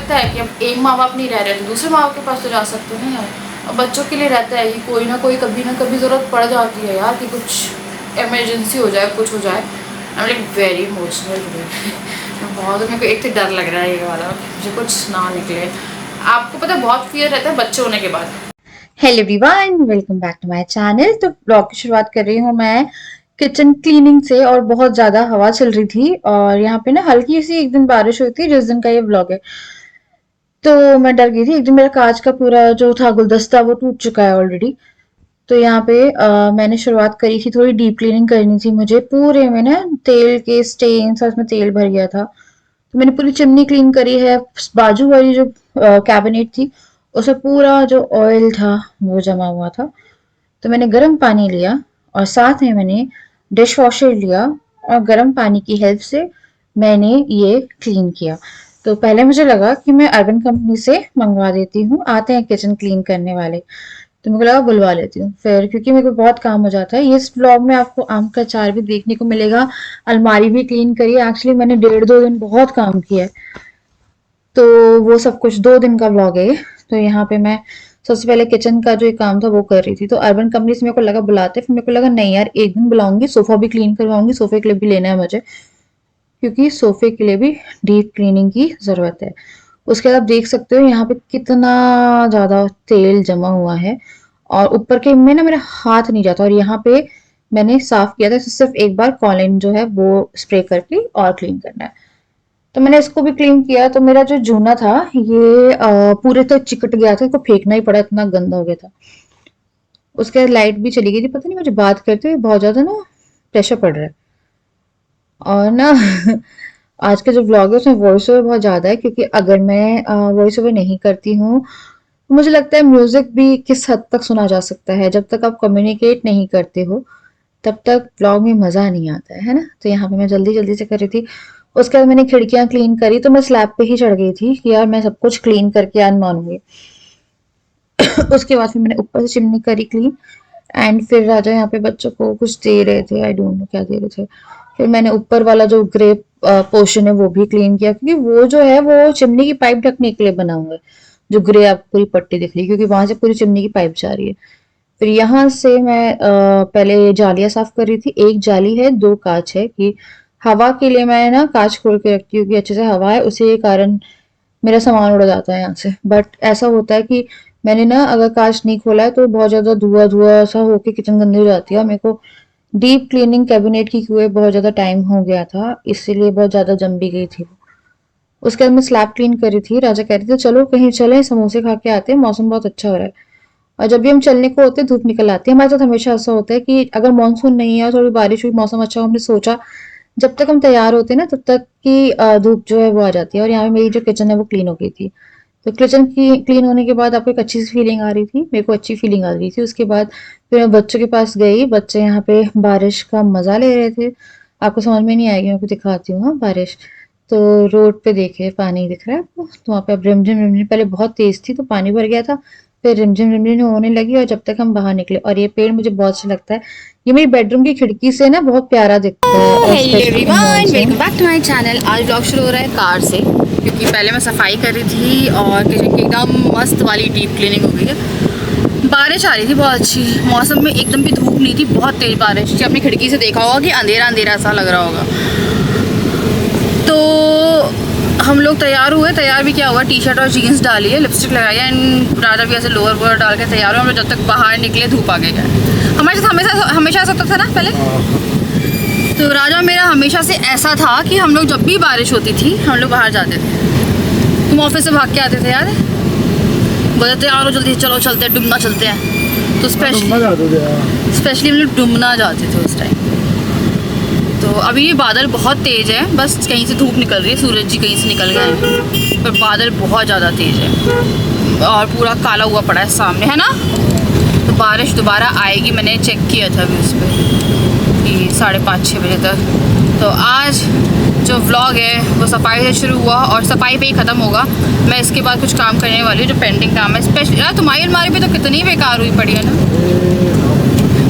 लगता है कि अब एक माँ बाप नहीं रह रहे तो दूसरे माँ बाप के पास तो जा सकते हैं यार। अब बच्चों के लिए रहता है कि कोई ना कोई कभी ना कभी ज़रूरत पड़ जाती है यार, कि कुछ इमरजेंसी हो जाए, कुछ हो जाए। I am like very emotional today. बहुत मेरे को एक तो डर लग रहा है ये वाला, मुझे कुछ ना निकले। आपको पता है बहुत फियर रहता है बच्चे होने के बाद। Hello everyone, welcome back to my channel. तो ब्लॉग की शुरुआत कर रही हूँ मैं किचन क्लीनिंग से। और बहुत ज़्यादा हवा चल रही थी और यहाँ पे ना हल्की सी एक दिन बारिश हुई थी जिस दिन का ये ब्लॉग है। तो मैं डर गई थी। एक दिन मेरा कांच का पूरा जो था गुलदस्ता वो टूट चुका है ऑलरेडी। तो यहाँ पे मैंने शुरुआत करी थी, थोड़ी डीप क्लीनिंग करनी थी मुझे। पूरे में ना तेल के स्टेन्स और उसमें तेल भर गया था। तो मैंने पूरी चिमनी क्लीन करी है। बाजू वाली जो कैबिनेट थी उसमें पूरा जो ऑयल था वो जमा हुआ था। तो मैंने गर्म पानी लिया और साथ में मैंने डिश वॉशर लिया और गर्म पानी की हेल्प से मैंने ये क्लीन किया। तो पहले मुझे लगा कि मैं अर्बन कंपनी से मंगवा देती हूँ, आते हैं किचन क्लीन करने वाले। तो मेरे को लगा बुलवा लेती हूँ फिर, क्योंकि मेरे को बहुत काम हो जाता है। ये इस ब्लॉग में आपको आम का अचार भी देखने को मिलेगा, अलमारी भी क्लीन करी है। एक्चुअली मैंने 1.5-2 दिन बहुत काम किया है। तो वो सब कुछ 2 दिन का व्लॉग है ये। तो यहाँ पे मैं सबसे पहले किचन का जो एक काम था वो कर रही थी। तो अर्बन कंपनी से मेरे को लगा बुलाते, फिर मेरे को लगा नहीं यार, एक दिन बुलाऊंगी, सोफा भी क्लीन करवाऊंगी, सोफे के लिए भी लेना है मुझे, क्योंकि सोफे के लिए भी डीप क्लीनिंग की जरूरत है। उसके बाद आप देख सकते हो यहाँ पे कितना ज्यादा तेल जमा हुआ है और ऊपर के में ना मेरा हाथ नहीं जाता। और यहाँ पे मैंने साफ किया था, सिर्फ एक बार कॉलिन जो है वो स्प्रे करके और क्लीन करना है। तो मैंने इसको भी क्लीन किया। तो मेरा जो जूना था ये पूरे तो चिकट गया था, इसको फेंकना ही पड़ा, इतना गंदा हो गया था। उसके बाद लाइट भी चली गई थी। पता नहीं मुझे बात करते हुए बहुत ज्यादा ना प्रेशर पड़ रहा है। और ना आज का जो व्लॉग है उसमें वॉइस ओवर बहुत ज्यादा है, क्योंकि अगर मैं वॉइस ओवर नहीं करती हूँ तो मुझे लगता है म्यूजिक भी किस हद तक सुना जा सकता है। जब तक आप कम्युनिकेट नहीं करते हो तब तक व्लॉग में मजा नहीं आता है ना। तो यहाँ पे मैं जल्दी जल्दी से कर रही थी। उसके बाद मैंने खिड़कियां क्लीन करी। तो मैं स्लैब पे ही चढ़ गई थी कि यार मैं सब कुछ क्लीन करके आज मानूंगी। उसके बाद फिर मैंने ऊपर से चिमनी करी क्लीन। एंड फिर राजा यहाँ पे बच्चों को कुछ दे रहे थे, आई डोंट नो क्या दे रहे थे। फिर मैंने ऊपर वाला जो ग्रे पोर्शन है वो भी क्लीन किया, क्योंकि वो जो है वो चिमनी की पाइप ढकने के लिए बना हुआ है। जो ग्रे आपको पूरी पट्टी दिख रही है, क्योंकि वहां से पूरी चिमनी की पाइप जा रही है। फिर यहाँ से मैं पहले जालियां साफ कर रही थी। एक जाली है, 2 कांच है, कि हवा के लिए मैं ना कांच खोल के रखती हूँ कि अच्छे से हवा है, उसी के कारण मेरा सामान उड़ जाता है यहाँ से। बट ऐसा होता है कि मैंने ना अगर कांच नहीं खोला है तो बहुत ज्यादा धुआं धुआं सा होके किचन गंदी हो जाती है। और मेरे को डीप क्लीनिंग कैबिनेट की हुए बहुत ज्यादा टाइम हो गया था, इसीलिए बहुत ज्यादा जम भी गई थी वो। उसके बाद मैं स्लैब क्लीन कर रही थी। राजा कह रही थी चलो कहीं चले, समोसे खा के आते हैं, मौसम बहुत अच्छा हो रहा है। और जब भी हम चलने को होते हैं धूप निकल आती है। हमारे साथ हमेशा ऐसा होता है कि अगर मानसून नहीं है और थोड़ी बारिश हुई, मौसम अच्छा हो, हमने सोचा जब तक हम तैयार होते हैं ना तब तक की धूप जो है वो आ जाती है। और यहाँ पे मेरी जो किचन है वो क्लीन हो गई थी। तो किचन की क्लीन होने के बाद आपको एक अच्छी सी फीलिंग आ रही थी, मेरे को अच्छी फीलिंग आ रही थी। उसके बाद फिर मैं बच्चों के पास गई। बच्चे यहाँ पे बारिश का मजा ले रहे थे। आपको समझ में नहीं आएगी, मैं आपको दिखाती हूँ। हाँ, बारिश तो रोड पे देखे पानी दिख रहा है आपको, तो वहाँ पे अब रिमझिम रिमझिम, पहले बहुत तेज थी तो पानी भर गया था, फिर रिमझिम रिमझिम होने लगी। और जब तक हम बाहर निकले, और ये पेड़ मुझे बहुत अच्छा लगता है। ये मेरी बेडरूम की खिड़की से ना बहुत प्यारा दिखता है, और hello specially in everyone, monsoon. Welcome back to my channel. आज ब्लॉग शुरू हो रहा है कार से, क्योंकि पहले मैं सफाई कर रही थी और किचन की एकदम मस्त वाली डीप क्लीनिंग हो गई है। बारिश आ रही थी बहुत अच्छी, मौसम में एकदम भी धूप नहीं थी, बहुत तेज बारिश थी। अपनी खिड़की से देखा होगा कि अंधेरा अंधेरा सा लग रहा होगा। तो हम लोग तैयार हुए। तैयार भी क्या हुआ, टी शर्ट और जीन्स डाली है, लिपस्टिक लगाई है, एंड राजा भी ऐसे लोअर वोअर डाल के तैयार हुए। हम लोग जब तक बाहर निकले धूप आ गया। हमारे साथ हमेशा हमेशा ऐसा होता था ना पहले। तो राजा मेरा हमेशा से ऐसा था कि हम लोग जब भी बारिश होती थी हम लोग बाहर जाते थे। तुम ऑफिस से भाग के आते थे यार, बोलते थे यार जल्दी चलो चलते हैं, डुमना चलते हैं। तो स्पेशली हम लोग डुमना जाते थे उस टाइम। तो अभी बादल बहुत तेज़ है, बस कहीं से धूप निकल रही है, सूरज जी कहीं से निकल गए हैं, पर बादल बहुत ज़्यादा तेज़ है और पूरा काला हुआ पड़ा है सामने, है ना। तो बारिश दोबारा आएगी, मैंने चेक किया था अभी उस पर कि 5:30-6 बजे तक। तो आज जो व्लॉग है वो सफाई से शुरू हुआ और सफाई पे ही ख़त्म होगा। मैं इसके बाद कुछ काम करने वाली हूँ जो पेंडिंग काम है। स्पेशली यार तुम्हारी अलमारी पे तो कितनी बेकार हुई पड़ी है ना,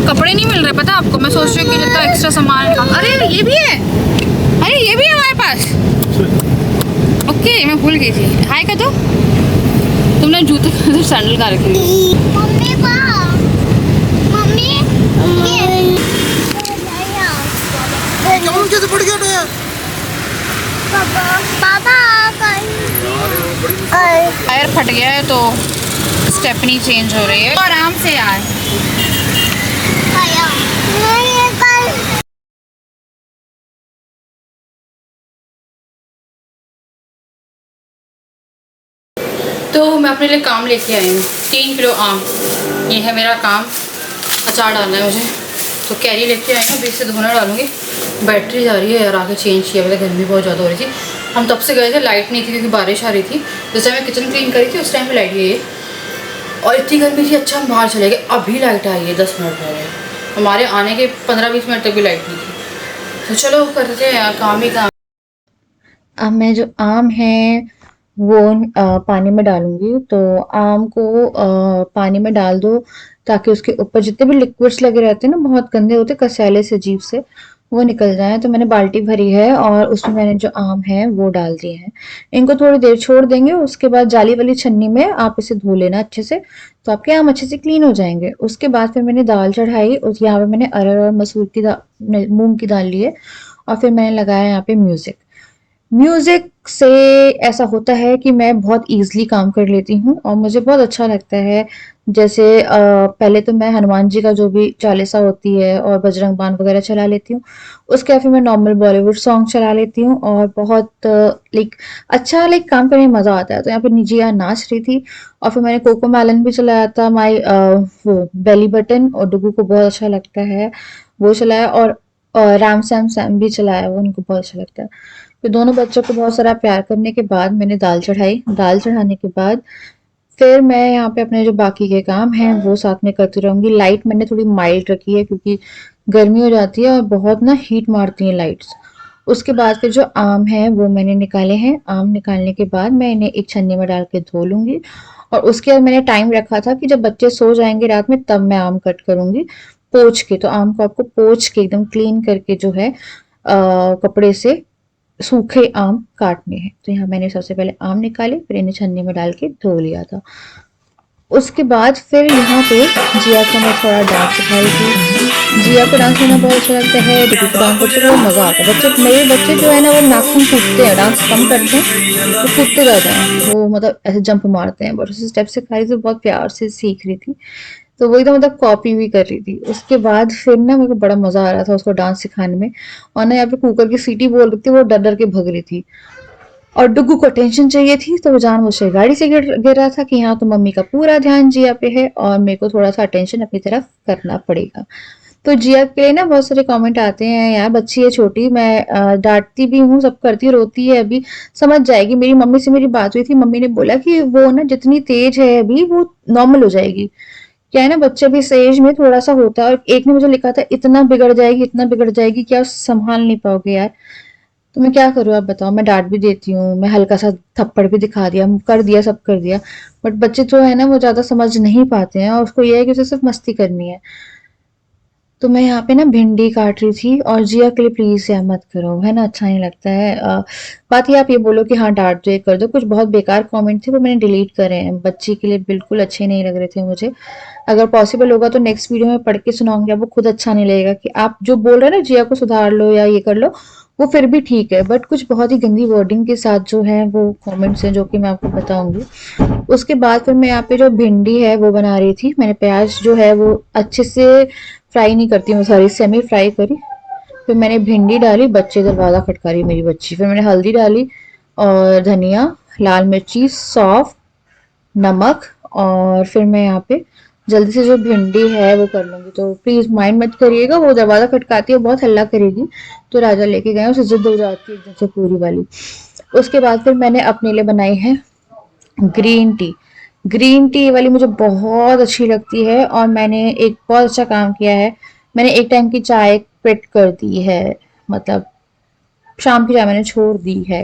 कपड़े नहीं मिल रहे, पता है आपको। मैं सोच रही हूँ कि जितना एक्स्ट्रा सामान, अरे ये भी है, अरे ये भी है हमारे पास। ओके ओके, मैं भूल गई थी। हाय कर दो। तुमने जूते का सैंडल का रखी हुई। मम्मी कौन कैसे पड़ गया टायर? पापा टायर फट गया है तो स्टेपनी चेंज हो रही है। आराम से यार। तो मैं अपने लिए काम लेके आई हूँ, 3 किलो आम। ये है मेरा काम। अचार डालना है मुझे, तो कैरी लेके आई हूँ। 20 से धोना डालूंगी। बैटरी जा रही है यार, आगे चेंज किया। पहले गर्मी बहुत ज़्यादा हो रही थी, हम तब से गए थे, लाइट नहीं थी क्योंकि बारिश आ रही थी। जिस टाइम मैं किचन क्लीन करी थी उस टाइम पे लाइट गई है और इतनी गर्मी थी। अच्छा हम बाहर चले गए, अभी लाइट आई है 10 मिनट पहले। हमारे आने के 15-20 मिनट तक भी लाइट नहीं थी। तो चलो करते हैं यार, काम ही काम। अब मैं जो आम है वो पानी में डालूंगी। तो आम को पानी में डाल दो ताकि उसके ऊपर जितने भी लिक्विड्स लगे रहते हैं ना, बहुत गंदे होते, कसैले से अजीब से, वो निकल जाए। तो मैंने बाल्टी भरी है और उसमें मैंने जो आम है वो डाल दिए हैं। इनको थोड़ी देर छोड़ देंगे, उसके बाद जाली वाली छन्नी में आप इसे धो लेना अच्छे से, तो आपके आम अच्छे से क्लीन हो जाएंगे। उसके बाद फिर मैंने दाल चढ़ाई। उस यहाँ पे मैंने अरहर और मसूर की दाल, मूंग की दाल ली है। और फिर मैंने लगाया यहाँ पे म्यूजिक। म्यूजिक से ऐसा होता है कि मैं बहुत इजीली काम कर लेती हूँ और मुझे बहुत अच्छा लगता है। जैसे पहले तो मैं हनुमान जी का जो भी चालीसा होती है और बजरंग बाण वगैरह चला लेती हूँ। उसके बाद फिर मैं नॉर्मल बॉलीवुड सॉन्ग चला लेती हूँ और बहुत अच्छा काम करने में मजा आता है। तो यहाँ पे निजिया नाच रही थी और फिर मैंने कोको मैलन भी चलाया था, माई वो बेली बटन, और डुगू को बहुत अच्छा लगता है वो चलाया। और राम सैम सैम भी चलाया, वो उनको बहुत अच्छा लगता है। फिर दोनों बच्चों को बहुत सारा प्यार करने के बाद मैंने दाल चढ़ाई। दाल चढ़ाने के बाद फिर मैं यहाँ पे अपने जो बाकी के काम हैं वो साथ में करती रहूंगी। लाइट मैंने थोड़ी माइल्ड रखी है क्योंकि गर्मी हो जाती है और बहुत ना हीट मारती हैं लाइट्स। उसके बाद फिर जो आम है वो मैंने निकाले हैं। आम निकालने के बाद मैं इन्हें एक छन्नी में डाल के धो लूंगी। और उसके बाद मैंने टाइम रखा था कि जब बच्चे सो जाएंगे रात में तब मैं आम कट करूंगी पोंछ के। तो आम को आपको पोंछ के एकदम क्लीन करके जो है कपड़े से सूखे आम काटने हैं। तो यहाँ मैंने सबसे पहले आम निकाले, फिर इन्हें छन्नी में डाल के धो लिया था। उसके बाद फिर यहाँ पे जिया को मैं थोड़ा डांस सिखाई थी। जिया को डांस करना बहुत अच्छा लगता है, डिग्गी को डांस करते बहुत मजा आता है। बच्चे, मेरे बच्चे जो है ना वो नाखून कूदते हैं, डांस कम करते हैं, वो कूदते जाते हैं, वो मतलब ऐसे जंप मारते हैं। बट उसे स्टेप सिखाई थी, बहुत प्यार से सीख रही थी, तो वो एकदम मतलब कॉपी भी कर रही थी। उसके बाद फिर ना मेरे को बड़ा मजा आ रहा था उसको डांस सिखाने में। और ना यहाँ पे कुकर की सीटी बोल रही थी, वो डर डर के भग रही थी। और डुग्गू को टेंशन चाहिए थी, तो वो जानबूझ गाड़ी से गिर रहा था कि यहाँ तो मम्मी का पूरा ध्यान जिया पे है और मेरे को थोड़ा सा अटेंशन अपनी तरफ करना पड़ेगा। तो जिया के लिए ना बहुत सारे कमेंट आते हैं, यार बच्ची है छोटी, मैं डांटती भी हूँ, सब करती, रोती है, अभी समझ जाएगी। मेरी मम्मी से मेरी बात हुई थी, मम्मी ने बोला कि वो ना जितनी तेज है अभी वो नॉर्मल हो जाएगी। क्या है ना, बच्चे भी इस एज में थोड़ा सा होता है। और एक ने मुझे लिखा था, इतना बिगड़ जाएगी, इतना बिगड़ जाएगी, क्या संभाल नहीं पाओगे यार। तो मैं क्या करूँ आप बताओ। मैं डांट भी देती हूँ, मैं हल्का सा थप्पड़ भी दिखा दिया, कर दिया, सब कर दिया। बट बच्चे जो है ना वो ज्यादा समझ नहीं पाते हैं और उसको ये है कि उसे सिर्फ मस्ती करनी है। तो मैं यहाँ पे ना भिंडी काट रही थी और जिया के लिए प्लीज यार मत करो, है ना, अच्छा नहीं लगता है। बात ये आप ये बोलो कि हाँ डांट दो, ये कर दो। कुछ बहुत बेकार कमेंट थे वो मैंने डिलीट करे हैं, बच्ची के लिए बिल्कुल अच्छे नहीं लग रहे थे मुझे। अगर पॉसिबल होगा तो नेक्स्ट वीडियो में पढ़ के सुनाऊंगी, आपको खुद अच्छा नहीं लगेगा कि आप जो बोल रहे हैं ना जिया को सुधार लो या ये कर लो, वो फिर भी ठीक है। बट कुछ बहुत ही गंदी वर्डिंग के साथ जो है वो कमेंट्स हैं जो कि मैं आपको बताऊंगी। उसके बाद फिर मैं यहाँ पे जो भिंडी है वो बना रही थी। मैंने प्याज जो है वो अच्छे से फ्राई नहीं करती हूँ, सॉरी सेमी फ्राई करी। फिर मैंने भिंडी डाली, बच्चे दरवाजा खटका रही मेरी बच्ची। फिर मैंने हल्दी डाली और धनिया, लाल मिर्ची, सौंफ, नमक। और फिर मैं यहाँ पे जल्दी से जो भिंडी है वो कर लूंगी। तो प्लीज माइंड मत करिएगा, वो दरवाजा खटकाती है, बहुत हल्ला करेगी, तो राजा लेके गए, उसे जिद हो जाती है एकदम से पूरी वाली। उसके बाद फिर मैंने अपने लिए बनाई है ग्रीन टी। ग्रीन टी वाली मुझे बहुत अच्छी लगती है और मैंने एक बहुत अच्छा काम किया है। मैंने एक टाइम की चाय क्विट कर दी है, मतलब शाम की चाय मैंने छोड़ दी है।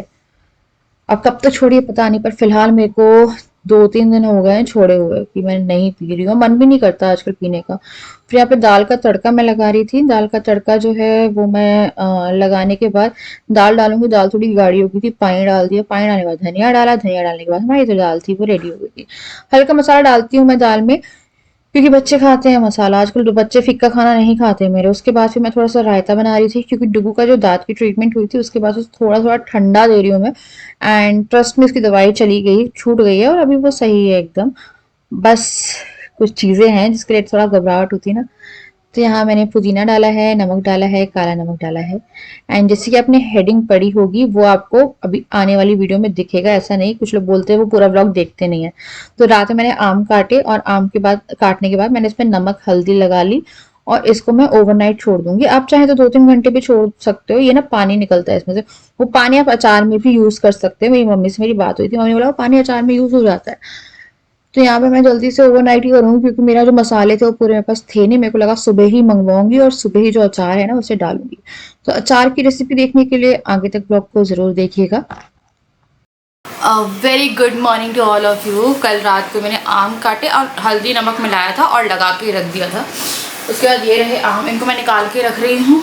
अब कब तक छोड़ी है पता नहीं, पर फिलहाल मेरे को 2-3 दिन हो गए हैं छोड़े हुए कि मैं नहीं पी रही हूँ, मन भी नहीं करता आजकल पीने का। फिर यहाँ पे दाल का तड़का मैं लगा रही थी। दाल का तड़का जो है वो मैं लगाने के बाद दाल डालूंगी। दाल थोड़ी गाढ़ी हो गई थी, पानी डाल दिया, पानी डालने के बाद धनिया डाला, धनिया डालने के बाद हमारी जो दाल थी वो रेडी हो गई थी। हल्का मसाला डालती हूँ मैं दाल में, क्योंकि बच्चे खाते हैं मसाला। आजकल तो बच्चे फिक्का खाना नहीं खाते मेरे। उसके बाद फिर मैं थोड़ा सा रायता बना रही थी, क्योंकि डुगू का जो दांत की ट्रीटमेंट हुई थी उसके बाद से थोड़ा थोड़ा ठंडा दे रही हूँ मैं। एंड ट्रस्ट में इसकी दवाई चली गई, छूट गई है और अभी वो सही है एकदम। बस कुछ चीजें हैं जिसके लिए थोड़ा घबराहट होती है ना। तो यहाँ मैंने पुदीना डाला है, नमक डाला है, काला नमक डाला है। एंड जैसे कि आपने हेडिंग पढ़ी होगी वो आपको अभी आने वाली वीडियो में दिखेगा। ऐसा नहीं, कुछ लोग बोलते हैं वो पूरा व्लॉग देखते नहीं है। तो रात में मैंने आम काटे और आम के बाद काटने के बाद मैंने इसमें नमक हल्दी लगा ली और इसको मैं ओवरनाइट छोड़ दूंगी। आप चाहे तो 2-3 घंटे भी छोड़ सकते हो। ये ना पानी निकलता है इसमें से, वो पानी आप अचार में भी यूज कर सकते हो। मेरी मम्मी से मेरी बात हुई थी, मम्मी ने बोला वो पानी अचार में यूज हो जाता है। तो यहाँ पे मैं जल्दी से ओवरनाइट ही करूँगी, क्योंकि मेरा जो मसाले थे वो पूरे मेरे पास थे नहीं। मेरे को लगा सुबह ही मंगवाऊंगी और सुबह ही जो अचार है ना उसे डालूंगी। तो अचार की रेसिपी देखने के लिए आगे तक ब्लॉग को जरूर देखिएगा। Very good morning to all of you. कल रात को मैंने आम काटे और हल्दी नमक मिलाया था और लगा के रख दिया था। उसके बाद ये रहे आम, इनको मैं निकाल के रख रही हूँ।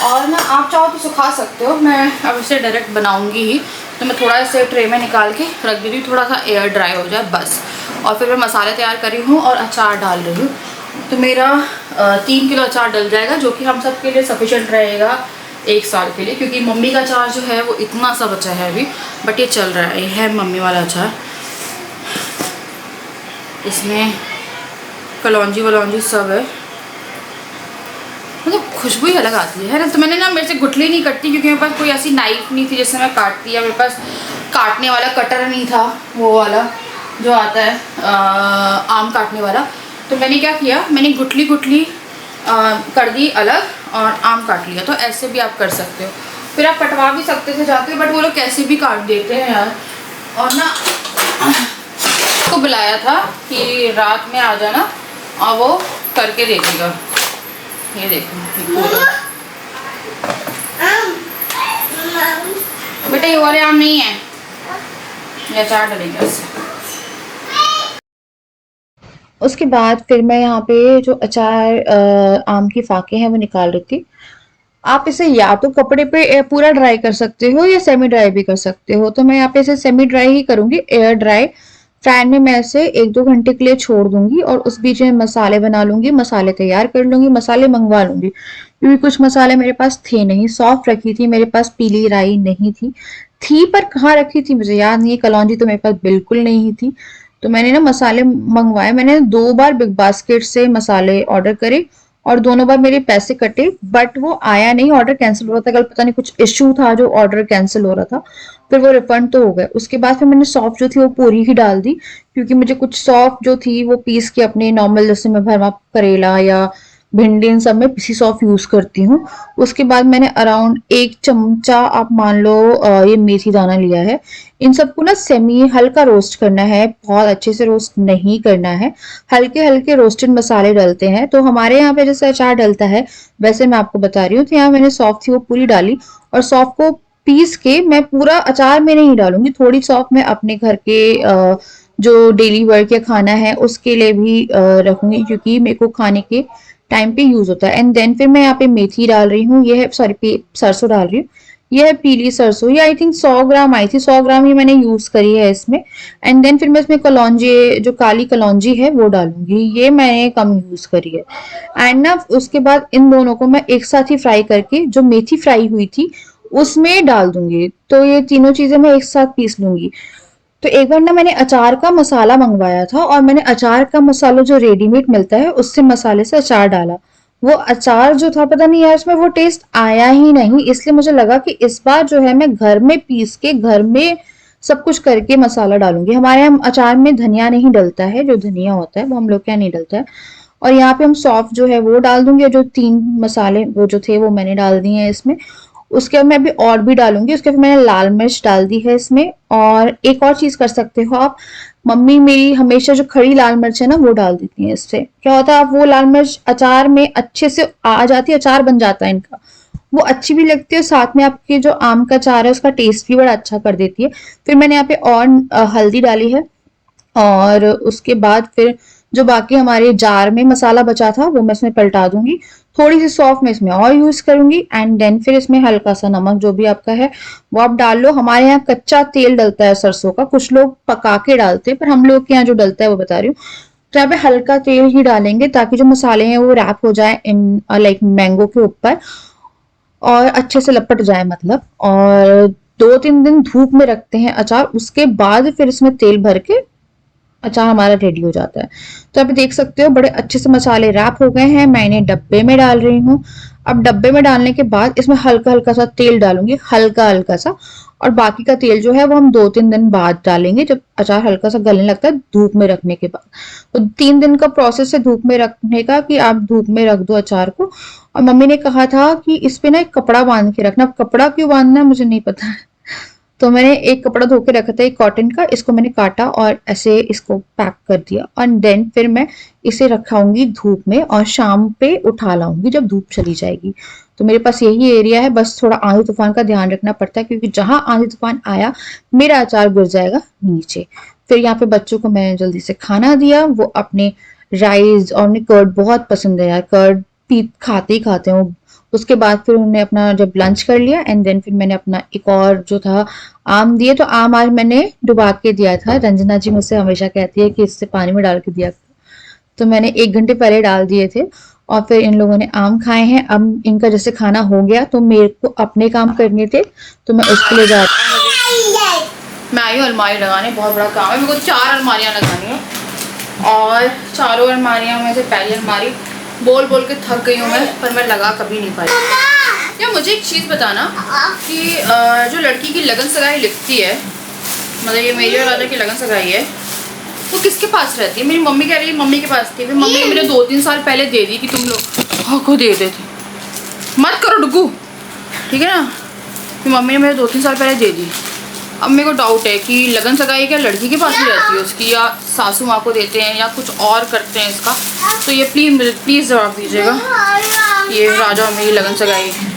और ना आप चाहो तो सुखा सकते हो, मैं अब इसे डायरेक्ट बनाऊंगी ही। तो मैं थोड़ा इसे ट्रे में निकाल के रख दे रही हूँ, थोड़ा सा एयर ड्राई हो जाए बस। और फिर मैं मसाले तैयार कर रही हूँ और अचार डाल रही हूँ। तो मेरा 3 किलो अचार डल जाएगा, जो कि हम सब के लिए सफिशेंट रहेगा 1 साल के लिए। क्योंकि मम्मी का अचार जो है वो इतना सा बचा है अभी, बट ये चल रहा है। ये है मम्मी वाला अचार, इसमें कलौंजी वलौंजी सब है। मतलब खुशबू ही अलग आती है ना। तो मैंने ना, मेरे से गुठली नहीं कटती क्योंकि मेरे पास कोई ऐसी नाइफ नहीं थी जिससे मैं काटती, या मेरे पास काटने वाला कटर नहीं था, वो वाला जो आता है आम काटने वाला। तो मैंने क्या किया, मैंने गुठली कर दी अलग और आम काट लिया। तो ऐसे भी आप कर सकते हो, फिर आप कटवा भी सकते थे जाते, बट वो लोग कैसे भी काट देते हैं यार। और ना को बुलाया था कि रात में आ जाना और वो करके दे देगा। ये देखो बेटा, ये वाले आम नहीं है, ये अचार डलेगा इससे। उसके बाद फिर मैं यहाँ पे जो अचार आम की फाके हैं वो निकाल रही थी। आप इसे या तो कपड़े पे पूरा ड्राई कर सकते हो या सेमी ड्राई भी कर सकते हो। तो मैं यहाँ पे इसे सेमी ड्राई ही करूंगी, एयर ड्राई। फैन में मैं इसे 1-2 घंटे के लिए छोड़ दूंगी और उस बीच में मसाले बना लूंगी, मसाले तैयार कर लूंगी, मसाले मंगवा लूंगी। क्योंकि कुछ मसाले मेरे पास थे नहीं। सौंफ रखी थी मेरे पास, पीली राई नहीं थी पर कहाँ रखी थी मुझे याद नहीं है। कलौंजी तो मेरे पास बिल्कुल नहीं थी। तो मैंने ना मसाले मंगवाए। मैंने 2 बार बिग बास्केट से मसाले ऑर्डर करे और दोनों बार मेरे पैसे कटे, बट वो आया नहीं, ऑर्डर कैंसिल हो रहा था। कल पता नहीं कुछ इश्यू था जो ऑर्डर कैंसिल हो रहा था, फिर वो रिफंड तो हो गए। उसके बाद फिर मैंने सौंफ जो थी वो पूरी ही डाल दी, क्योंकि मुझे कुछ सौंफ जो थी वो पीस के अपने नॉर्मल, जैसे मैं भरमा करेला या भिंडी इन सब में पिसी सौंफ यूज करती हूँ। उसके बाद मैंने अराउंड 1 चमचा आप मान लो ये मेथी दाना लिया है। इन सबको ना सेमी हल्का रोस्ट करना है, बहुत अच्छे से रोस्ट नहीं करना है। हल्के हल्के रोस्टेड मसाले डलते हैं। तो हमारे यहाँ पे जैसे अचार डलता है वैसे मैं आपको बता रही हूँ। तो यहाँ मैंने सौंफ थी वो पूरी डाली और सौंफ को पीस के मैं पूरा अचार में नहीं डालूंगी। थोड़ी सौंफ मैं अपने घर के जो डेली वर्क या खाना है उसके लिए भी रखूंगी, क्योंकि मेरे को खाने के टाइम पे यूज होता है। एंड देन फिर मैं यहाँ पे मेथी डाल रही हूँ, ये है सॉरी सरसों डाल रही हूँ। ये है पीली सरसों, ये आई थिंक 100 ग्राम आई थी, 100 ग्राम ही मैंने यूज करी है इसमें। एंड देन फिर मैं इसमें कलौंजी, जो काली कलौंजी है वो डालूंगी, ये मैंने कम यूज करी है। एंड ना उसके बाद इन दोनों को मैं एक साथ ही फ्राई करके जो मेथी फ्राई हुई थी उसमें डाल दूंगी। तो ये तीनों चीजें मैं एक साथ पीस लूंगी। तो एक बार ना मैंने अचार का मसाला मंगवाया था और मैंने अचार का मसाला जो रेडीमेड मिलता है उससे मसाले से अचार डाला। वो अचार जो था पता नहीं यार उसमें वो टेस्ट आया ही नहीं। इसलिए मुझे लगा कि इस बार जो है मैं घर में पीस के घर में सब कुछ करके मसाला डालूंगी। हमारे यहाँ अचार में धनिया नहीं डलता है, जो धनिया होता है वो हम लोग क्या नहीं डलता है। और यहाँ पे हम सौंफ जो है वो डाल दूंगी और जो 3 मसाले वो जो थे वो मैंने डाल दिए हैं इसमें। उसके बाद मैं अभी और भी डालूंगी। उसके बाद मैंने लाल मिर्च डाल दी है इसमें। और एक और चीज कर सकते हो आप, मम्मी मेरी हमेशा जो खड़ी लाल मिर्च है ना वो डाल देती है। इससे क्या होता है, आप वो लाल मिर्च अचार में अच्छे से आ जाती है, अचार बन जाता है इनका, वो अच्छी भी लगती है। साथ में आपके जो आम का अचार है उसका टेस्ट भी बड़ा अच्छा कर देती है। फिर मैंने यहाँ पे और हल्दी डाली है और उसके बाद फिर जो बाकी हमारे जार में मसाला बचा था वो मैं इसमें पलटा दूंगी। थोड़ी सी सौंफ मैं इसमें और यूज करूंगी एंड देन फिर इसमें हल्का सा नमक जो भी आपका है वो आप डाल लो। हमारे यहाँ कच्चा तेल डलता है सरसों का, कुछ लोग पका के डालते हैं, पर हम लोग के यहाँ जो डलता है वो बता रही हूँ। तो यहाँ पे हल्का तेल ही डालेंगे ताकि जो मसाले हैं वो रैप हो जाए इन लाइक मैंगो के ऊपर और अच्छे से लपट जाए मतलब। और 2-3 दिन धूप में रखते हैं अचार, उसके बाद फिर इसमें तेल भर के अचार हमारा रेडी हो जाता है। तो आप देख सकते हो बड़े अच्छे से मसाले रैप हो गए हैं। मैं इन्हें डब्बे में डाल रही हूँ। अब डब्बे में डालने के बाद इसमें हल्का हल्का सा तेल डालूंगी, हल्का हल्का सा। और बाकी का तेल जो है वो हम 2-3 दिन बाद डालेंगे जब अचार हल्का सा गलने लगता है धूप में रखने के बाद। तो 3 दिन का प्रोसेस है धूप में रखने का कि आप धूप में रख दो अचार को। और मम्मी ने कहा था कि इस पे ना एक कपड़ा बांध के रखना। अब कपड़ा क्यों बांधना है मुझे नहीं पता है। तो मैंने एक कपड़ा धो के रखा था एक कॉटन का, इसको मैंने काटा और ऐसे इसको पैक कर दिया और देन फिर मैं इसे रखाऊंगी धूप में और शाम पे उठा लाऊंगी जब धूप चली जाएगी। तो मेरे पास यही एरिया है, बस थोड़ा आंधी तूफान का ध्यान रखना पड़ता है क्योंकि जहां आंधी तूफान आया मेरा अचार गिर जाएगा नीचे। फिर यहाँ पे बच्चों को मैंने जल्दी से खाना दिया, वो अपने राइस और उन्हें कर्ड बहुत पसंद है यार, कर्ड पी खाते ही खाते हैं वो। उसके बाद फिर उन्होंने अपना जब लंच कर लिया एंड देन फिर मैंने अपना एक और जो था आम दिए। तो आम आज मैंने डुबा के दिया था, रंजना जी मुझसे हमेशा कहती है कि इससे पानी में डाल के दिया। तो मैंने 1 घंटे पहले डाल दिए थे और फिर इन लोगों ने आम खाए हैं। अब इनका जैसे खाना हो गया तो मेरे को अपने काम करने थे तो मैं उसके लिए जा मैं आई हूँ अलमारी लगाने, बहुत बड़ा काम है। मेरे को 4 अलमारियाँ लगानी है और चारों अलमारियाँ में से पहली अलमारी बोल बोल के थक गई हूँ मैं, पर मैं लगा कभी नहीं पाई। या मुझे एक चीज़ बताना कि जो लड़की की लगन सगाई लिखती है, मतलब ये मेरी और राजा की लगन सगाई है, वो किसके पास रहती है? मेरी मम्मी कह रही है मम्मी के पास थी, फिर मम्मी ने मुझे 2-3 साल पहले दे दी कि तुम लोग को दे देते। मत करो डुगू, ठीक है ना? फिर मम्मी ने मुझे 2-3 साल पहले दे दी। अब मेरे को डाउट है कि लगन सगाई क्या लड़की के पास ही रहती है उसकी, या सासू माँ को देते हैं या कुछ और करते हैं इसका। तो ये प्लीज़ जवाब दीजिएगा। ये राजा और मेरी लगन सगाई है।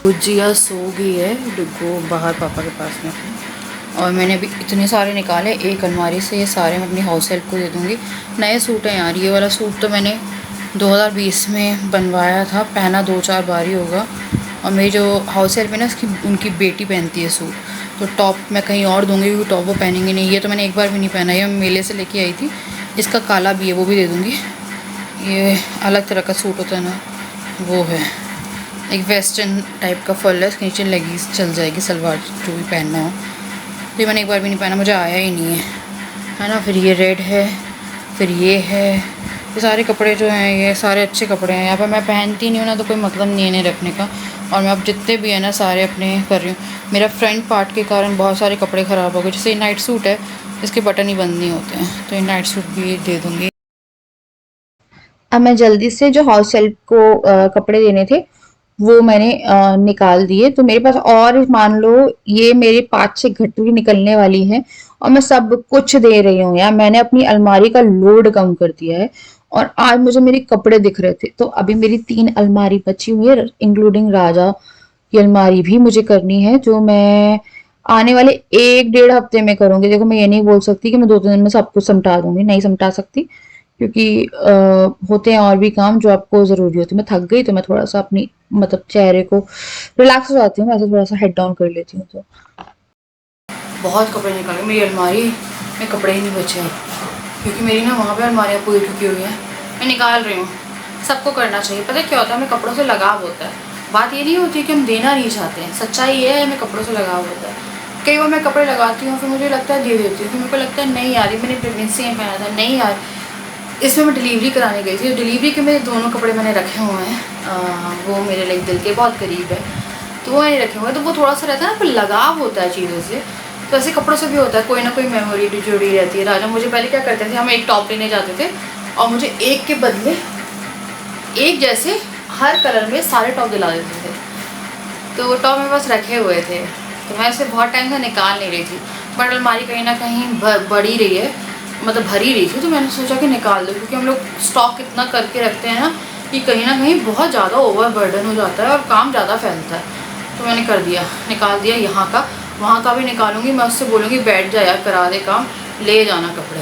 गुजिया सो गई है, डिग्गो बाहर पापा के पास में। और मैंने अभी इतने सारे निकाले एक अलमारी से, ये सारे मैं अपनी हाउस हेल्प को दे दूँगी। नए सूट हैं यार, ये वाला सूट तो मैंने 2020 में बनवाया था, पहना 2-4 बार ही होगा। और मेरी जो हाउस हेल्प है ना उनकी बेटी पहनती है सूट, तो टॉप मैं कहीं और दूँगी क्योंकि टॉप वो पहनेंगे नहीं। ये तो मैंने एक बार भी नहीं पहना, ये मैं मेले से लेके आई थी। इसका काला भी है, वो भी दे दूँगी। ये अलग तरह का सूट होता है ना, वो है एक वेस्टर्न टाइप का फुल है, इसके नीचे लेगीज चल जाएगी, सलवार जो भी पहनना हो। तो ये मैंने एक बार भी नहीं पहना, मुझे आया ही नहीं है ना। फिर ये रेड है, फिर ये है। ये सारे कपड़े जो हैं ये सारे अच्छे कपड़े हैं। यहाँ पर मैं पहनती नहीं हूँ ना, तो कोई मतलब नहीं है इन्हें रखने का। और मैं अब जितने भी है ना सारे अपने कर रही हूँ। मेरा फ्रंट पार्ट के कारण बहुत सारे कपड़े ख़राब हो गए। जैसे ये नाइट सूट है, इसके बटन ही बंद नहीं होते हैं, तो ये नाइट सूट भी दे दूँगी। अब मैं जल्दी से जो हाउस हेल्प को कपड़े देने थे वो मैंने निकाल दिए। तो मेरे पास और मान लो ये मेरे 5-6 घटरी निकलने वाली है और मैं सब कुछ दे रही हूँ यार। मैंने अपनी अलमारी का लोड कम कर दिया है और आज मुझे मेरे कपड़े दिख रहे थे। तो अभी मेरी 3 अलमारी बची हुई है, इंक्लूडिंग राजा की अलमारी भी मुझे करनी है, जो मैं आने वाले 1-1.5 हफ्ते में करूंगी। देखो मैं ये नहीं बोल सकती कि मैं 2-3 दिन में सब कुछ समटा दूंगी, नहीं समटा सकती क्योंकि होते हैं और भी काम जो आपको ज़रूरी होती है। मैं थक गई तो मैं थोड़ा सा अपनी मतलब चेहरे को रिलैक्स हो जाती हूँ, ऐसे थोड़ा सा हेड डाउन कर लेती हूँ। तो बहुत कपड़े निकाले, मेरी अलमारी में कपड़े ही नहीं बचे हैं, क्योंकि मेरी ना वहाँ पे अलमारियाँ पूरी ठुकी हुई हैं। मैं निकाल रही हूँ। सबको करना चाहिए। पता है क्या होता है, हमें कपड़ों से लगाव होता है। बात ये नहीं होती कि हम देना नहीं चाहते हैं, सच्चाई ये है हमें कपड़ों से लगाव होता है। कई बार मैं कपड़े लगाती हूँ, फिर मुझे लगता है दे देती हूँ, फिर मेरे को लगता है नहीं यार ये मैंने प्रेगनेंसी में पहना था, नहीं यार इसमें मैं डिलीवरी कराने गई थी। डिलीवरी के मेरे दोनों कपड़े मैंने रखे हुए हैं, वो मेरे लाइक दिल के बहुत करीब है, तो वो मैंने रखे हुए हैं। तो वो थोड़ा सा रहता है ना, फिर लगाव होता है चीज़ों से। तो ऐसे कपड़ों से भी होता है, कोई ना कोई मेमोरी जुड़ी रहती है। राजा मुझे पहले क्या करते थे, हम एक टॉप लेने जाते थे और मुझे एक के बदले एक जैसे हर कलर में सारे टॉप दिला देते थे। तो वो टॉप मेरे पास रखे हुए थे, तो मैं इसे बहुत टाइम से निकाल नहीं रही थी, बट अलमारी कहीं ना कहीं बढ़ी रही है, मतलब भरी रही थी। तो मैंने सोचा कि निकाल दूँ, क्योंकि हम लोग स्टॉक इतना करके रखते हैं ना कि कहीं ना कहीं बहुत ज़्यादा ओवर बर्डन हो जाता है और काम ज़्यादा फैलता है। तो मैंने कर दिया, निकाल दिया। यहाँ का वहाँ का भी निकालूंगी, मैं उससे बोलूँगी बैठ जा यार, करा दे काम, ले जाना कपड़े,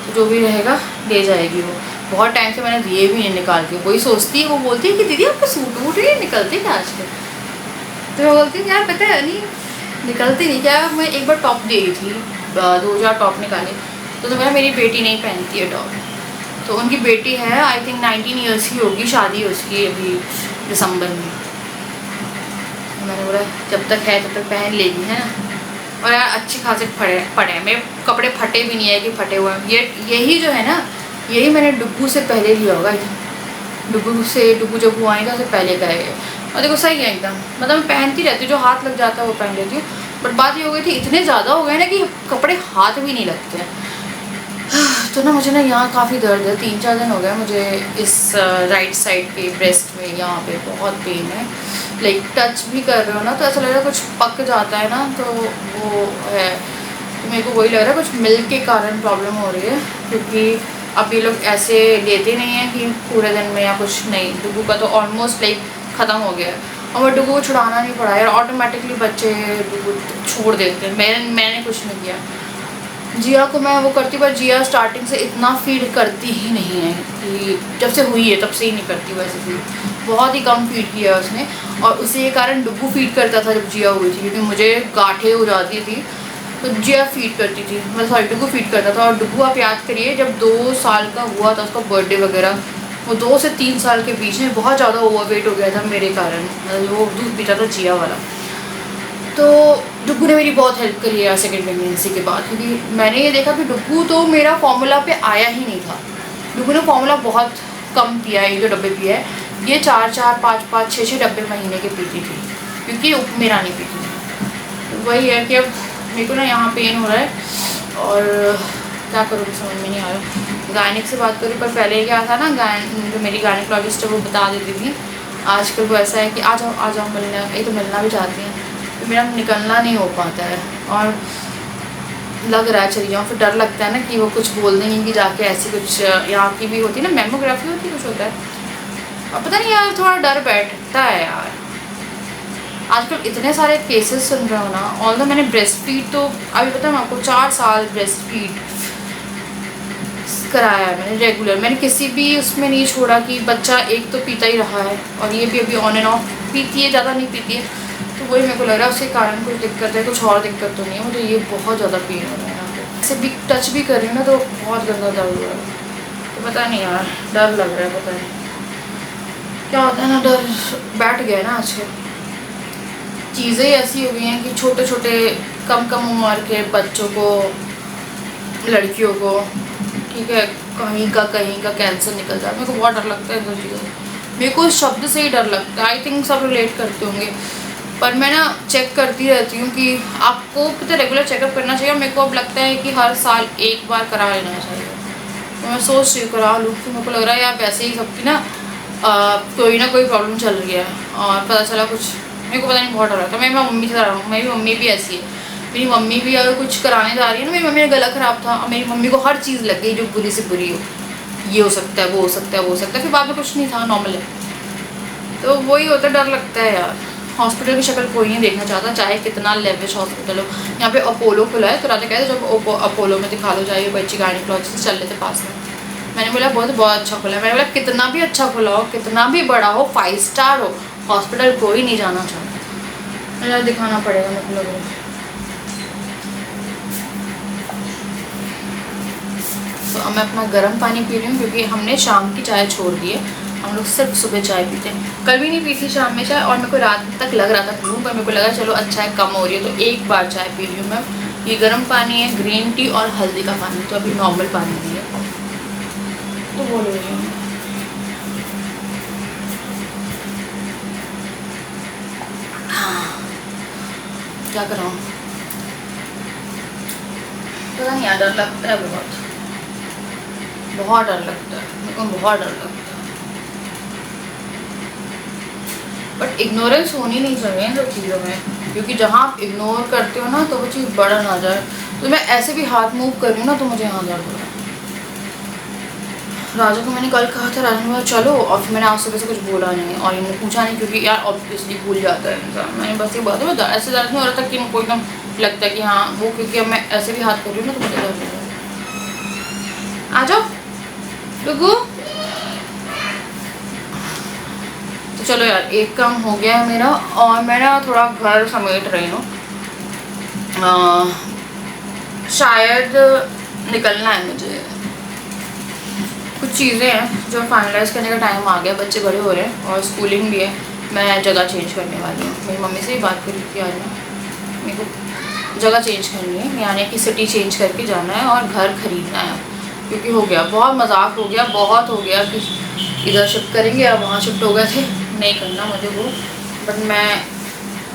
तो जो भी रहेगा ले जाएगी वो। बहुत टाइम से मैंने दिए भी नहीं निकाल के। वही सोचती है, वो बोलती है कि दीदी आपको सूट वूट ही निकलते क्या आजकल। तो मैं बोलती हूँ यार पता है नहीं निकलती नहीं क्या। मैं एक बार टॉप दे रही थी, 2000 टॉप निकाले, तो मेरा मेरी बेटी नहीं पहनती है टॉप। तो उनकी बेटी है आई थिंक 19 ईयर्स की होगी, शादी उसकी अभी दिसंबर में। मैंने बोला जब तक है तब तक पहन लेगी, है ना। और यार अच्छे खासे पड़े हैं मेरे कपड़े, फटे भी नहीं है कि फटे हुए हैं। यही जो है ना, यही मैंने डुग्गू से पहले लिया होगा। डुग्गू जब वो आई था उससे पहले का है। और देखो सही है एकदम, मतलब मैं पहनती रहती हूँ, जो हाथ लग जाता है वो पहन लेती हूँ। बट बात ये हो गई थी, इतने ज़्यादा हो गए ना कि कपड़े हाथ भी नहीं लगते हैं। तो ना मुझे ना यहाँ काफ़ी दर्द है, 3-4 दिन हो गए मुझे इस राइट साइड पे ब्रेस्ट में, यहाँ पे बहुत पेन है। लाइक टच भी कर रहे हो ना तो ऐसा लग रहा है कुछ पक जाता है ना, तो वो है। तो मेरे को वही लग रहा है कुछ मिल्क के कारण प्रॉब्लम हो रही है, क्योंकि अब ये लोग ऐसे लेते नहीं हैं कि पूरे दिन में या कुछ नहीं। डुग्गू का तो ऑलमोस्ट लाइक ख़त्म हो गया है, और मैं डुग्गू को छुड़ाना नहीं पड़ा यार, ऑटोमेटिकली बच्चे डुग्गू छोड़ देते हैं। मैंने कुछ नहीं किया। जिया को मैं वो करती, पर जिया स्टार्टिंग से इतना फीड करती ही नहीं है, कि जब से हुई है तब से ही नहीं करती वैसे फीड, बहुत ही कम फीड किया उसने। और उसी के कारण डुग्गू फीड करता था जब जिया हुई थी, क्योंकि मुझे गांठें हो जाती थी तो जिया फीड करती थी, मैं सॉरी डुग्गू फीड करता था। और डुग्गू आप याद करिए जब 2 साल का हुआ था उसका बर्थडे वगैरह, वो 2 से 3 साल के बीच में बहुत ज़्यादा ओवरवेट हो गया था मेरे कारण, मतलब वो दूध पीता था जिया वाला। तो डुग्गू ने मेरी बहुत हेल्प करी है सेकेंड प्रेगनेंसी के बाद, क्योंकि मैंने ये देखा कि डुग्गू तो मेरा फॉर्मूला पे आया ही नहीं था। डुग्गू ने फॉर्मूला बहुत कम पिया है, 1-2 डब्बे पिया है, ये 4-4, 5-5, 6-6 डब्बे महीने के पीती थी, क्योंकि मेरा नहीं पीती थी। तो वही है कि अब मेरे को ना यहाँ पेन हो रहा है और क्या करूँगी समझ में नहीं आ रहा। गायनिक से बात करूँ, पर पहले क्या था ना, जो मेरी गायनिकोलॉजिस्ट है वो बता देती थी। आजकल वो ऐसा है कि आ जाओ मिलने, ये तो मिलना भी चाहती हैं, तो मेरा निकलना नहीं हो पाता है। और लग रहा है चली जाऊँ, फिर डर लगता है ना कि वो कुछ बोल देंगे कि जाके ऐसी कुछ, यहाँ की भी होती है ना मेमोग्राफी होती है, कुछ होता है, अब पता नहीं यार थोड़ा डर बैठता है यार। आजकल इतने सारे केसेस सुन रहे हो ना, ऑल्दो मैंने ब्रेस्ट फीड तो अभी पता है मैं आपको 4 साल ब्रेस्ट फीड कराया है मैंने रेगुलर, मैंने किसी भी उसमें नहीं छोड़ा कि बच्चा एक तो पीता ही रहा है, और ये भी अभी ऑन एंड ऑफ पीती है, ज़्यादा नहीं पीती है। तो वही मेरे को लग रहा है उसके कारण कुछ दिक्कत है, कुछ और दिक्कत तो नहीं है। मुझे ये बहुत ज़्यादा पेन हो रहा है यहाँ पे, ऐसे भी टच भी कर रही हूँ ना तो बहुत गंदा दर्द हो रहा है। तो पता नहीं यार, डर लग रहा है, पता नहीं क्या होता है ना, डर बैठ गया है ना आजकल। चीज़ें ऐसी हो गई हैं कि छोटे छोटे कम उम्र के बच्चों को, लड़कियों को, ठीक है, कहीं का कैंसर निकल जाए। मेरे को बहुत डर लगता है इन सब चीज़ों से, मेरे को इस शब्द से ही डर लगता है। आई थिंक सब रिलेट करते होंगे, पर मैं ना चेक करती रहती हूँ कि आपको पता रेगुलर चेकअप करना चाहिए। मेरे को अब लगता है कि हर साल एक बार करा लेना चाहिए, तो मैं सोच रही हूँ करा लूँ। तो मेरे को लग रहा है यार वैसे ही सबकी ना कोई ना कोई प्रॉब्लम चल रही है, और पता चला कुछ, मेरे को पता नहीं बहुत डर रहा था। मैं मम्मी से रहा हूँ, मेरी मम्मी भी ऐसी है, मेरी मम्मी भी अगर कुछ कराने जा रही है ना, मेरी मम्मी का गला ख़राब था और मेरी मम्मी को हर चीज़ लग गई जो बुरी से बुरी हो, ये हो सकता है, वो हो सकता है, वो हो सकता है, फिर बाद में कुछ नहीं था, नॉर्मल है। तो वही होता है, डर लगता है यार। हॉस्पिटल की शक्ल कोई नहीं देखना चाहता, चाहे कितना लेविश हॉस्पिटल हो। यहाँ पे अपोलो खुला है, तो राजा कहते जब अपोलो में दिखा लो, जाइए बच्ची गायनिकोलॉजिस्ट चल लेते पास में। मैंने बोला बहुत अच्छा खुला है। मैंने बोला कितना भी अच्छा खुला हो, कितना भी बड़ा हो, 5 स्टार हो, हॉस्पिटल कोई नहीं जाना चाहता। मेरा दिखाना पड़ेगा मतलब। तो अब मैं अपना गर्म पानी पी रही हूँ क्योंकि हमने शाम की चाय छोड़ दी है। हम लोग सिर्फ सुबह चाय पीते हैं। कल भी नहीं पी थी शाम में चाय, और मेरे को रात तक लग रहा था पीऊँ, पर मेरे को लगा चलो अच्छा है, कम हो रही है तो एक बार चाय पी रही हूँ मैं। ये गर्म पानी है, ग्रीन टी और हल्दी का पानी, तो अभी नॉर्मल पानी भी है तो बोल रही हूँ। क्या कर रहा हूँ पता नहीं यार, डर लगता है बहुत डर लगता है मेरे को, बहुत डर लगता है। बट इग्नोरेंस होनी नहीं चाहिए इन सब चीज़ों में, क्योंकि जहाँ आप इग्नोर करते हो ना तो वो चीज़ बढ़ ना जाए। तो मैं ऐसे भी हाथ मूव कर रही हूँ ना तो मुझे यहाँ दर्द हो रहा है। राजा को मैंने कल कहा था, राजा ने बोला चलो, और फिर मैंने आज सुबह से कुछ बोला नहीं और इन्होंने पूछा नहीं, क्योंकि यार ऑब्वियसली भूल जाता है इंसान। मैंने बस ये बात है, ऐसे दर्द नहीं हो रहा था कि इनको एकदम लगता है कि हाँ वो, क्योंकि अब मैं ऐसे भी हाथ कर रही हूँ ना तो मुझे दर्द हो रहा है। आ जाओ रुको। तो चलो यार, एक काम हो गया है मेरा, और मैं ना थोड़ा घर समेट रही हूँ। शायद निकलना है मुझे, कुछ चीज़ें हैं जो फाइनलाइज़ करने का टाइम आ गया। बच्चे बड़े हो रहे हैं और स्कूलिंग भी है। मैं जगह चेंज करने वाली हूँ। मेरी मम्मी से ही बात करी थी आज मैं, मेरे को जगह चेंज करनी है, यानी कि सिटी चेंज करके जाना है और घर खरीदना है, क्योंकि हो गया बहुत मजाक हो गया, बहुत हो गया कि इधर शिफ्ट करेंगे, अब वहाँ शिफ्ट हो गए थे, नहीं करना मुझे वो। बट मैं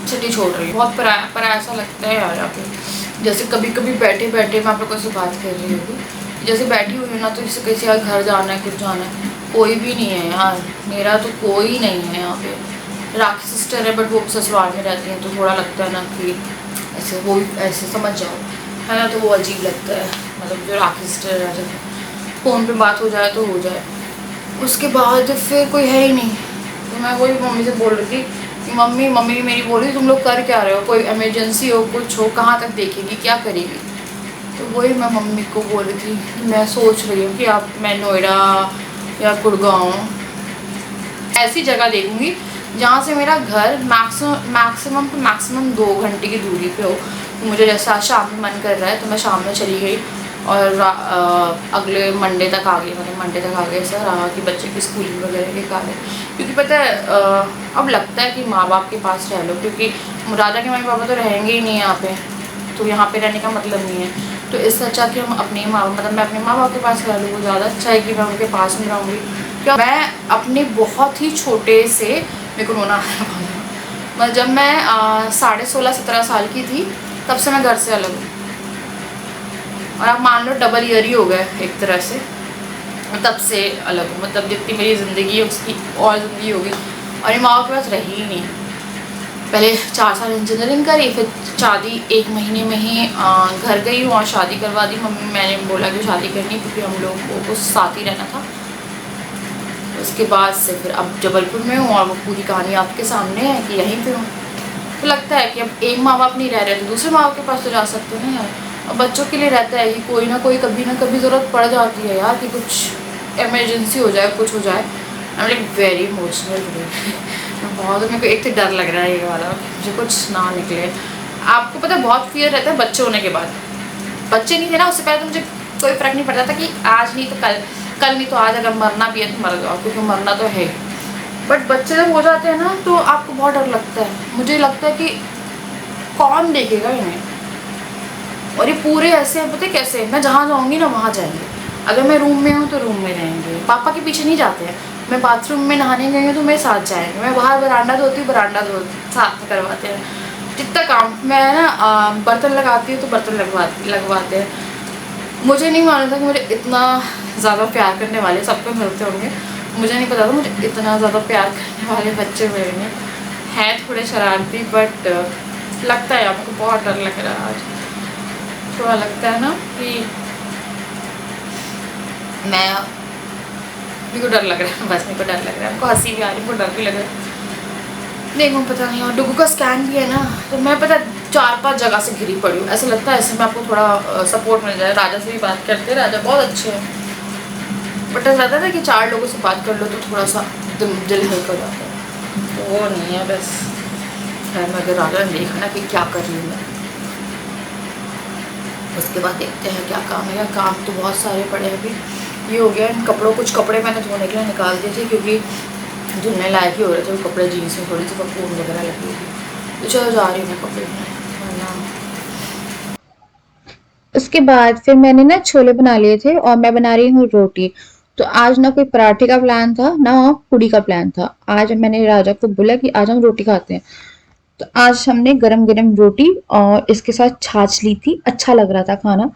सिटी छोड़ रही हूँ। बहुत पर ऐसा लगता है यार यहाँ पे, जैसे कभी कभी बैठे बैठे मैं आप लोगों से बात कर रही हूँ, जैसे बैठी हुई हूँ ना, तो जैसे किसी यार घर जाना है, कुछ जाना है, कोई भी नहीं है यार, मेरा तो कोई नहीं है यहाँ पे। राखी सिस्टर है बट वो ससुराल में रहती हैं, तो थोड़ा लगता है ना कि ऐसे वो भी ऐसे समझ जाओ है ना, तो वो अजीब लगता है। मतलब जो राखी सिस्टर रहते हैं, फ़ोन पे बात हो जाए तो हो जाए, उसके बाद फिर कोई है ही नहीं। तो मैं वही मम्मी से बोल रही थी कि मम्मी भी मेरी बोल रही तुम लोग कर क्या रहे हो, कोई इमरजेंसी हो, कुछ हो, कहाँ तक देखेगी, क्या करेगी। तो वही मैं मम्मी को बोल रही थी, मैं सोच रही हूँ कि अब मैं नोएडा या गुड़गांव ऐसी जगह देखूँगी जहाँ से मेरा घर मैक्सिमम 2 घंटे की दूरी पे हो। तो मुझे जैसे आज शाम में मन कर रहा है तो मैं शाम में चली गई और अगले मंडे तक आ गई, मतलब मंडे तक आ गए सर कि बच्चे की स्कूलिंग वगैरह के कारण। क्योंकि पता है अब लगता है कि माँ बाप के पास रह लो, क्योंकि राजा के मम्मी पापा तो रहेंगे ही नहीं यहाँ पे, तो यहाँ पे रहने का मतलब नहीं है। तो इससे अच्छा कि हम अपने मैं अपने माँ बाप के पास रह लूँ, वो ज़्यादा अच्छा है कि मैं उनके पास में रहूँगी। क्या मैं अपने बहुत ही छोटे से, मेरे को रोना मतलब जब मैं 16.5-17 साल की थी तब से मैं घर से अलग हूँ, और आप मान लो डबल ईयर ही हो गए एक तरह से, तब से अलग हूँ। मतलब जितनी मेरी ज़िंदगी है उसकी और ज़िंदगी होगी, और ये माँ बाप के पास रही ही नहीं। पहले 4 साल इंजीनियरिंग करी, फिर शादी 1 महीने में ही घर गई हूँ और शादी करवा दी मम्मी। मैंने बोला कि शादी करनी, क्योंकि हम लोगों को साथ ही रहना था। उसके बाद से फिर अब जबलपुर में हूँ, और वो पूरी कहानी आपके सामने है कि यहीं पे हूँ। तो लगता है कि अब एक माँ बाप नहीं रह रहे तो दूसरे माँ बाप के पास तो जा सकते हैं यार। और बच्चों के लिए रहता है कि कोई ना कोई कभी ना कभी ज़रूरत पड़ जाती है यार, कि कुछ इमरजेंसी हो जाए, कुछ हो जाए। I am like very emotional बहुत, मेरे को एक तो डर लग रहा है ये वाला, मुझे कुछ ना निकले। आपको पता है बहुत फियर रहता है बच्चे होने के बाद। बच्चे नहीं थे ना उससे पहले तो मुझे कोई फ़र्क नहीं पड़ता था कि आज नहीं तो कल नहीं तो आज, अगर मरना भी है तो मर जाओ, क्योंकि मरना तो है। बट बच्चे जब हो जाते हैं ना तो आपको बहुत डर लगता है। मुझे लगता है कि कौन देखेगा इन्हें, और ये पूरे ऐसे हैं पता है कैसे, मैं जहाँ जाऊँगी ना वहाँ जाएंगे। अगर मैं रूम में हूँ तो रूम में रहेंगे, पापा के पीछे नहीं जाते हैं। मैं बाथरूम में नहाने गई हूँ तो मेरे साथ जाएंगे, मैं बाहर बरांडा धोती हूँ, बरांडा साथ में करवाते हैं। जितना काम मैं ना बर्तन लगाती हूँ तो बर्तन लगवाते हैं। मुझे नहीं मालूम था कि मुझे इतना ज़्यादा प्यार करने वाले सबको मिलते होंगे। मुझे नहीं पता था मुझे इतना ज़्यादा प्यार करने वाले बच्चे मिलेंगे। हैं थोड़े शरारती, बट लगता है आपको बहुत डर लग रहा है आज। थोड़ा लगता है ना कि मेरे को डर लग रहा है, बस मेरे को डर लग रहा है। हमको हंसी भी आ रही है, मेरे को डर भी लग रहा है। देखो पता नहीं, और डुगू का स्कैन भी है ना, तो मैं पता 4-5 जगह से घिरी पड़ी हूँ। ऐसा लगता है ऐसे में आपको थोड़ा सपोर्ट मिल जाए। राजा से भी बात करते हैं, राजा बहुत अच्छे हैं, बट ऐसा रहता है कि 4 लोगों से बात कर लो तो थोड़ा सा दिल हल्का हो जाता है। तो वो नहीं है, बस है। मैं अगर राजा ने देखा ना कि क्या कर रही हूँ मैं, उसके बाद देखते हैं क्या काम है। काम तो बहुत सारे पड़े हैं अभी। ये हो गया कुछ कपड़े मैंने धोने के लिए निकाल दिए थे क्योंकि धुलने लायक ही हो रहे थे वो कपड़े, जीन्स में थोड़ी सी फूंद वगैरह लगी हुई। तो चलो जा रही हूँ मैं कपड़े वरना। उसके बाद फिर मैंने ना छोले बना लिए थे और मैं बना रही हूँ रोटी। तो आज ना कोई पराठे का प्लान था ना पूड़ी का प्लान था। आज मैंने राजा को बोला कि आज हम रोटी खाते हैं। तो आज हमने गरम गरम रोटी और इसके साथ छाछ ली थी। अच्छा लग रहा था खाना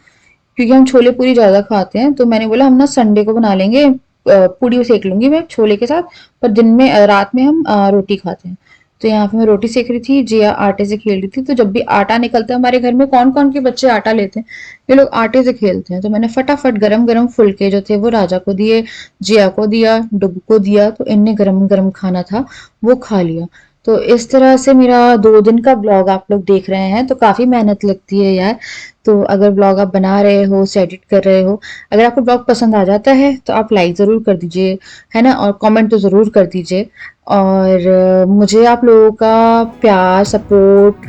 क्योंकि हम छोले पूरी ज्यादा खाते हैं। तो मैंने बोला हम ना संडे को बना लेंगे, पूड़ी सेक लूंगी मैं छोले के साथ, पर दिन में रात में हम रोटी खाते हैं। तो यहाँ पे मैं रोटी सेक रही थी, जिया आटे से खेल रही थी। तो जब भी आटा निकलता है हमारे घर में, कौन कौन के बच्चे आटा लेते हैं, ये लोग आटे से खेलते हैं। तो मैंने फटाफट गरम गरम फुलके जो थे वो राजा को दिए, जिया को दिया, डुगू को दिया। तो इनने गरम गरम खाना था वो खा लिया। तो इस तरह से मेरा 2 दिन का ब्लॉग आप लोग देख रहे हैं। तो काफी मेहनत लगती है यार। तो अगर ब्लॉग आप बना रहे हो, एडिट कर रहे हो, अगर आपको ब्लॉग पसंद आ जाता है तो आप लाइक ज़रूर कर दीजिए, है ना, और कमेंट तो ज़रूर कर दीजिए। और मुझे आप लोगों का प्यार, सपोर्ट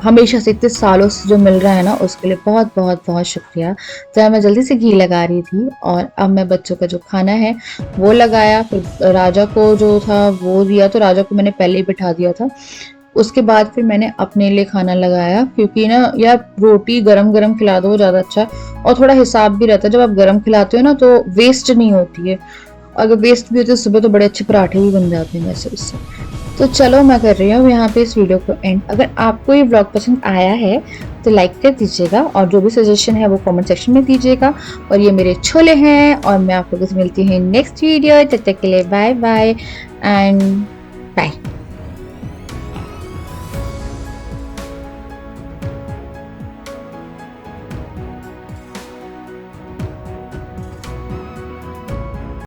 हमेशा से इतने सालों से जो मिल रहा है ना, उसके लिए बहुत बहुत बहुत शुक्रिया। तो मैं जल्दी से घी लगा रही थी और अब मैं बच्चों का जो खाना है वो लगाया, फिर राजा को जो था वो दिया। तो राजा को मैंने पहले ही बिठा दिया था। उसके बाद फिर मैंने अपने लिए खाना लगाया क्योंकि ना यार रोटी गरम गरम खिला दो ज्यादा अच्छा है और थोड़ा हिसाब भी रहता है। जब आप गरम खिलाते हो ना तो वेस्ट नहीं होती है। अगर वेस्ट भी होती है सुबह तो बड़े अच्छे पराठे भी बन जाते हैं वैसे उससे। तो चलो मैं कर रही हूँ यहाँ पे इस वीडियो को एंड। अगर आपको ये ब्लॉग पसंद आया है तो लाइक कर दीजिएगा और जो भी सजेशन है वो कमेंट सेक्शन में दीजिएगा। और ये मेरे छोले हैं और मैं आप लोगों से मिलती हूँ नेक्स्ट वीडियो। तब तक के लिए बाय बाय एंड बाय।